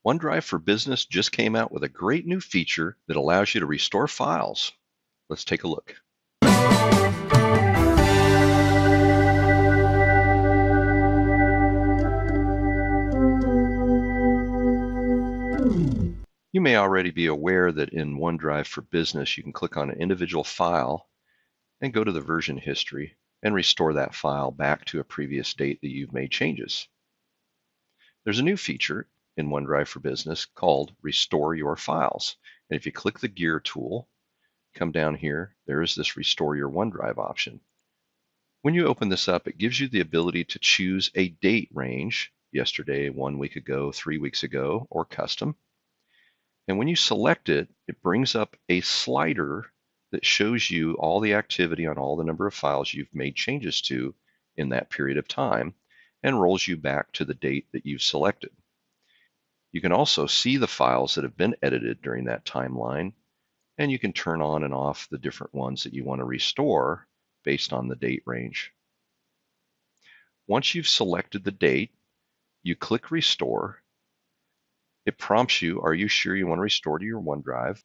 OneDrive for Business just came out with a great new feature that allows you to restore files. Let's take a look. You may already be aware that in OneDrive for Business, you can click on an individual file and go to the version history and restore that file back to a previous date that you've made changes. There's a new feature in OneDrive for Business called Restore Your Files. And if you click the gear tool, come down here, there is this Restore Your OneDrive option. When you open this up, it gives you the ability to choose a date range, yesterday, 1 week ago, 3 weeks ago, or custom. And when you select it, it brings up a slider that shows you all the activity on all the number of files you've made changes to in that period of time and rolls you back to the date that you've selected. You can also see the files that have been edited during that timeline, and you can turn on and off the different ones that you want to restore based on the date range. Once you've selected the date, you click Restore. It prompts you, are you sure you want to restore to your OneDrive?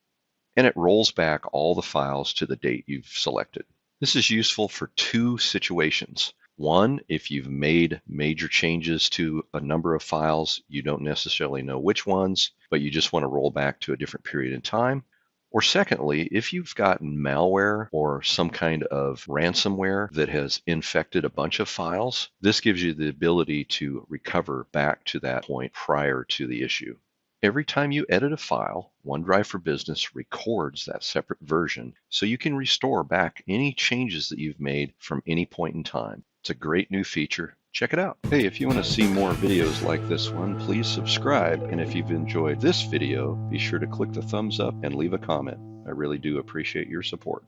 And it rolls back all the files to the date you've selected. This is useful for two situations. One, if you've made major changes to a number of files, you don't necessarily know which ones, but you just want to roll back to a different period in time. Or secondly, if you've gotten malware or some kind of ransomware that has infected a bunch of files, this gives you the ability to recover back to that point prior to the issue. Every time you edit a file, OneDrive for Business records that separate version so you can restore back any changes that you've made from any point in time. It's a great new feature. Check it out. Hey, if you want to see more videos like this one, please subscribe. And if you've enjoyed this video, be sure to click the thumbs up and leave a comment. I really do appreciate your support.